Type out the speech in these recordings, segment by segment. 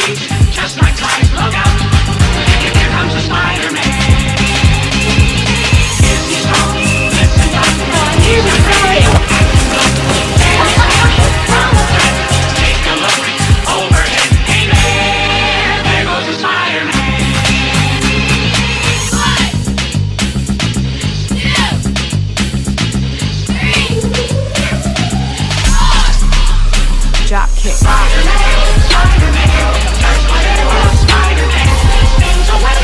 seas, just like flies, look out. Here comes the Spider-Man. Is he strong? Listen up. He's afraid. Take a look overhead. Hey there goes the Spider-Man. Drop kick. Spider-Man, Spider-Man, search for the world, Spider-Man. Spins away,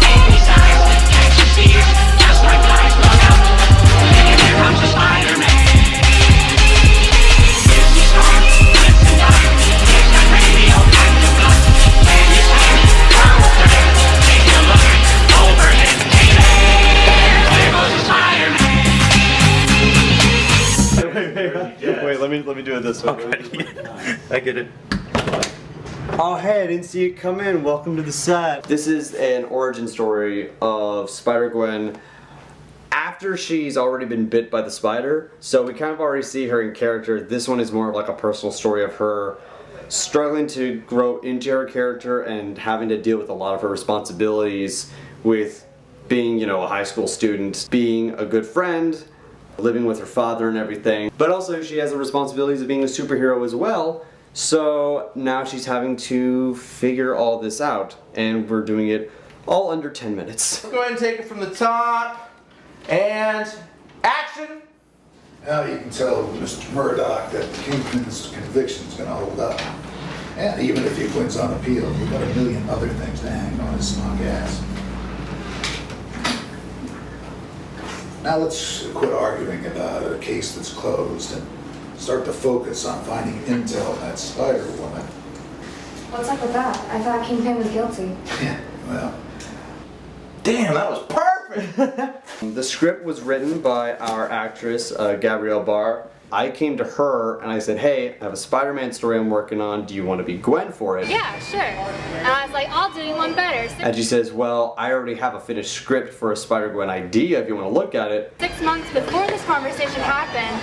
any size, catches thieves, just like flies, look out. Here comes the Spider-Man. Is he strong? Listen up. He's got radioactive blood. When you stand from the thread, take a look overhead. Hey there goes the Spider-Man. Wait, let me do it this way. Okay. I get it. Oh hey, I didn't see it come in. Welcome to the set. This is an origin story of Spider-Gwen after she's already been bit by the spider. So we kind of already see her in character. This one is more of like a personal story of her struggling to grow into her character and having to deal with a lot of her responsibilities with being, you know, a high school student, being a good friend, living with her father and everything. But also she has the responsibilities of being a superhero as well. So now she's having to figure all this out, and we're doing it all under 10 minutes. Go ahead and take it from the top, and action! Now you can tell Mr. Murdoch that the Kingpin's conviction is going to hold up. And even if he wins on appeal, we've got a million other things to hang on his smug ass. Now let's quit arguing about a case that's closed and start to focus on finding intel on that Spider-Woman. What's up with that? I thought Kingpin was guilty. Yeah, well, Damn, that was perfect! The script was written by our actress, Gabrielle Barr. I came to her and I said, hey, I have a Spider-Man story I'm working on. Do you want to be Gwen for it? Yeah, sure. And I was like, I'll do one better. And she says, well, I already have a finished script for a Spider-Gwen idea if you want to look at it. 6 months before this conversation happened,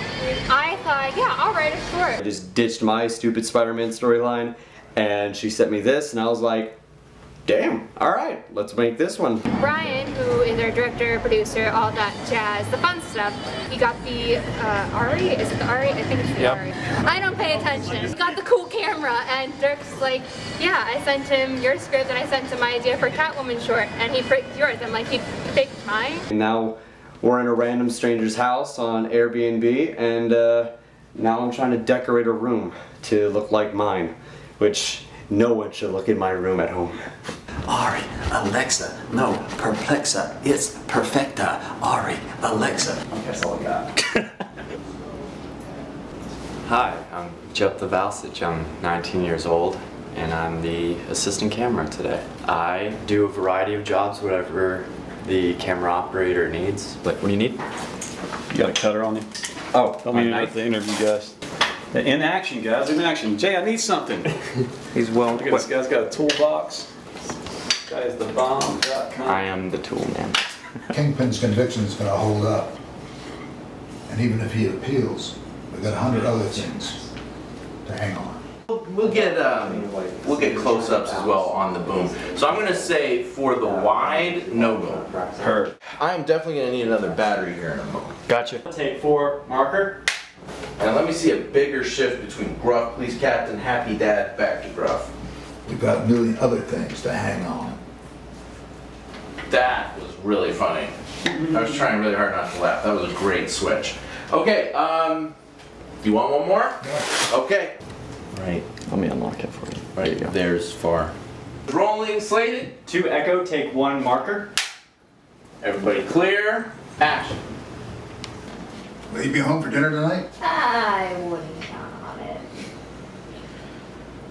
I thought, yeah, I'll write a I short. just ditched my stupid Spider-Man storyline and she sent me this and I was like, damn, alright, let's make this one. Brian, who is our director, producer, all that jazz, the fun stuff, he got the Ari? Is it the Ari? I think it's the Ari. I don't pay attention. He got the cool camera and Dirk's like, yeah, I sent him your script and I sent him my idea for Catwoman short and he picked yours. I'm like, he picked mine? And now we're in a random stranger's house on Airbnb and now I'm trying to decorate a room to look like mine, which no one should look in my room at home. Ari, Alexa, no, Perplexa, it's Perfecta. Ari, Alexa. Okay, that's all I got. Hi, I'm Jeff the Valsich. I'm 19 years old and I'm the assistant camera today. I do a variety of jobs, whatever the camera operator needs. Like, what do you need? You got a cutter on you? Oh, Tell me about the interview, guys. In action, guys, in action. Jay, I need something. he's well Look at this guy's got a toolbox. This guy is the bomb.com. I am the tool man. Kingpin's conviction is going to hold up. And even if he appeals, we've got 100 other things to hang on. We'll get close-ups as well on the boom. So I'm gonna say for the wide, no go. Heard. I am definitely gonna need another battery here in a moment. Gotcha. Take 4, marker. And let me see a bigger shift between gruff, please captain, happy dad, back to gruff. We've got a million other things to hang on. That was really funny. I was trying really hard not to laugh. That was a great switch. Okay, you want one more? Yeah. Okay. Right. Let me unlock it for you. Right, there's far. Rolling, slated. 2 echo, take 1 marker. Everybody clear. Action. Will you be home for dinner tonight? I wouldn't count on it.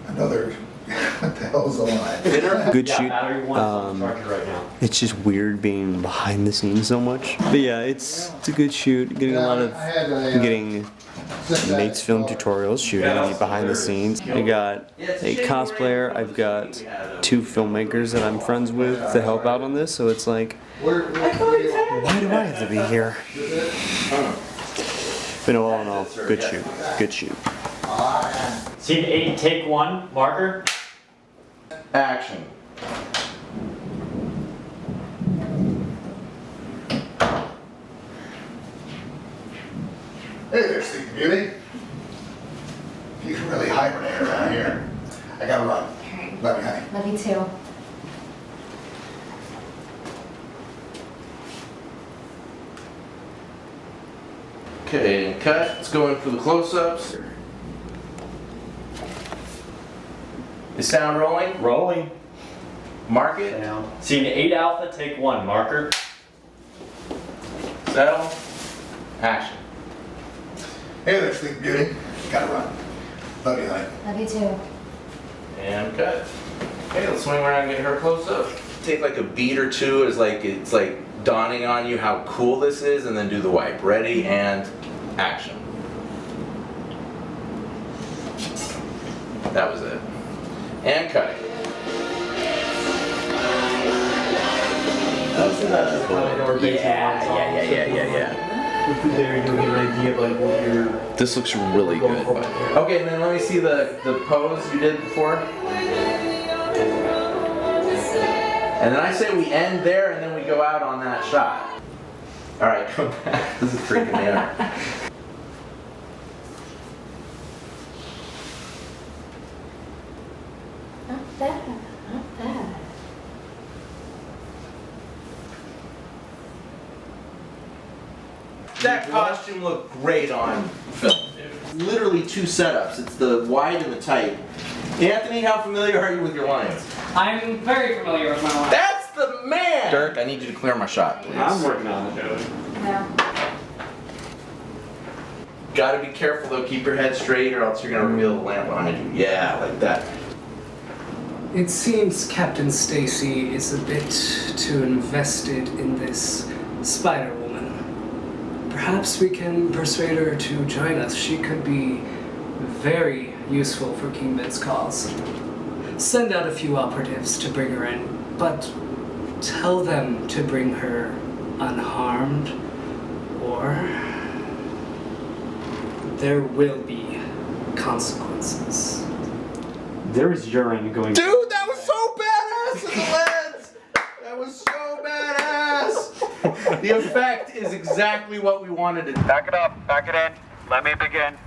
Another, what the hell's a lie? Good Yeah, shoot. battery 1 on charger right now. It's just weird being behind the scenes so much. But yeah, it's a good shoot. Getting a lot of getting mates film tutorials, shooting behind the scenes. I got a cosplayer. I've got 2 filmmakers that I'm friends with to help out on this. So it's like, why do I have to be here? But no, all in all, good shoot. Good shoot. Scene 8, take 1, marker. action. Hey there, Sleeping Beauty. You can really hibernate around here. I gotta run. Love you, honey. Love you too. Okay, and cut. Let's go in for the close-ups. Is sound rolling? Rolling. Mark it. Down. Scene 8 alpha, take 1. Marker. Settle. Action. Hey there, Sleeping Beauty. Gotta run. Love you, honey. Love you too. And cut. Okay, let's swing around and get her close up. Take like a beat or two as like it's like dawning on you how cool this is, and then do the wipe. Ready and action. That was it. And cutting. Yeah. This looks really good. Okay, and then let me see the pose you did before. And then I say we end there and then we go out on that shot. All right, come back. This is freaking me out. Not bad. Not bad. That costume looked great on film, dude. Literally 2 setups. It's the wide and the tight. Anthony, how familiar are you with your lines? I'm very familiar with my line. That's the man! Dirk, I need you to clear my shot, please. I'm working on it. No. Gotta be careful though, keep your head straight or else you're gonna reveal the lamp behind you. Yeah, like that. It seems Captain Stacy is a bit too invested in this Spider-Woman. Perhaps we can persuade her to join us. She could be very useful for King Ben's cause. Send out a few operatives to bring her in, but tell them to bring her unharmed, or there will be consequences. There is urine going. Dude, that was so badass in the lens! That was so badass! The effect is exactly what we wanted it. Back it up, back it in. Let me begin.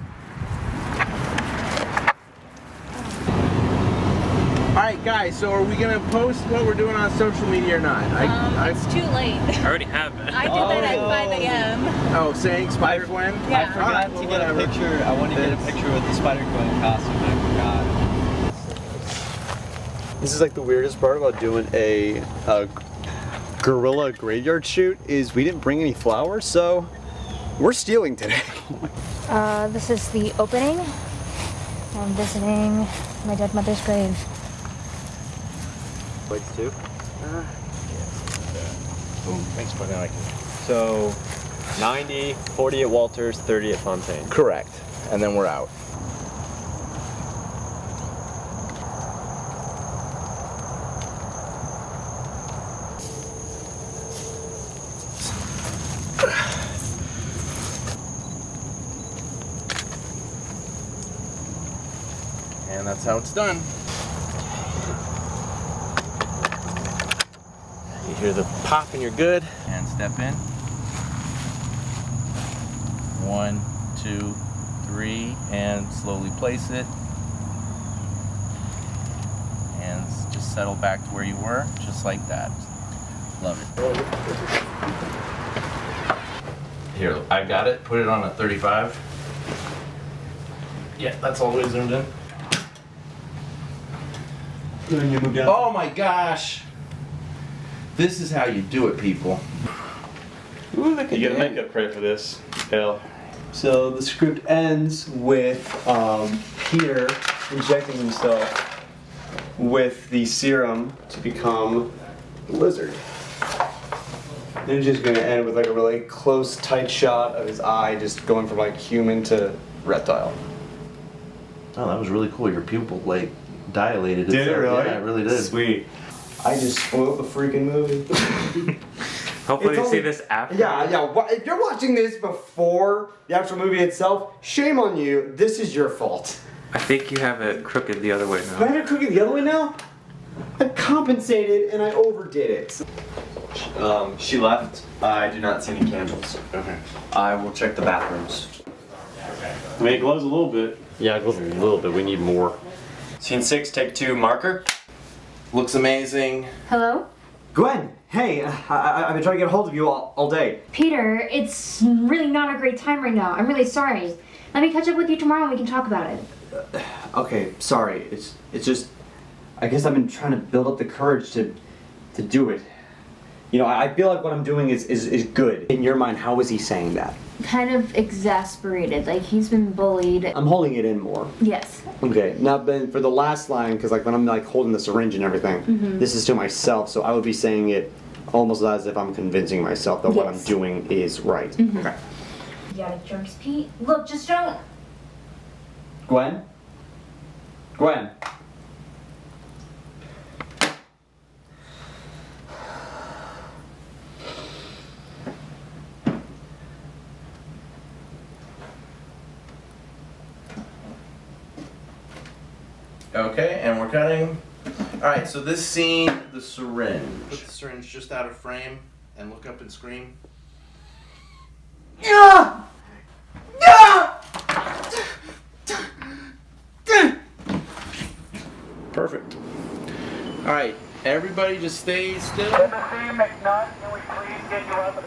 Alright guys, so are we gonna post what we're doing on social media or not? It's too late. I already have been. I did that at 5 a.m. Oh, saying Spider-Gwen? Yeah. I forgot to get a picture. I wanted to get a picture with the Spider-Gwen costume, and I forgot. This is like the weirdest part about doing a guerrilla graveyard shoot is we didn't bring any flowers, so we're stealing today. This is the opening. I'm visiting my dead mother's grave. Plates too. Boom, thanks for that. So, 90, 40 at Walters, 30 at Fontaine. Correct. And then we're out. And that's how it's done. You hear the pop and you're good. And step in. 1, 2, 3, and slowly place it. And just settle back to where you were, just like that. Love it. Here, I got it. Put it on a 35. Yeah, that's all the way zoomed in. Oh my gosh! This is how you do it, people. Ooh, look at you. Get a makeup credit for this, Bill. So the script ends with Peter injecting himself with the serum to become the lizard. Then it's just gonna end with like a really close, tight shot of his eye just going from like human to reptile. Oh, that was really cool. Your pupil like dilated. Did it really? Yeah, it really did. Sweet. I just spoiled the freaking movie. Hopefully you see this after. Yeah. If you're watching this before the actual movie itself, shame on you. This is your fault. I think you have it crooked the other way Do I now. have it crooked the other way now? compensated and I overdid it. She left. I do not see any candles. Okay. I will check the bathrooms. I mean, it glows a little bit. Yeah, it glows a little bit. We need more. Scene 6, take 2, marker. Looks amazing. Hello? Gwen, hey, I've been trying to get a hold of you all day. Peter, it's really not a great time right now. I'm really sorry. Let me catch up with you tomorrow and we can talk about it. Okay, sorry. It's just, I guess I've been trying to build up the courage to do it. You know, I feel like what I'm doing is good. In your mind, how is he saying that? Kind of exasperated, like he's been bullied. I'm holding it in more. Yes. Okay, now then for the last line, because like when I'm like holding the syringe and everything, this is to myself, so I would be saying it almost as if I'm convincing myself that what I'm doing is right. Okay. You got a jerks, Pete? Look, just don't... Gwen? Gwen? Okay, and we're cutting. Alright, so this scene, the syringe. Put the syringe just out of frame and look up and scream. Yeah! Yeah! Perfect. Alright, everybody just stay still. Embassy, McNutt, can we please get you out of the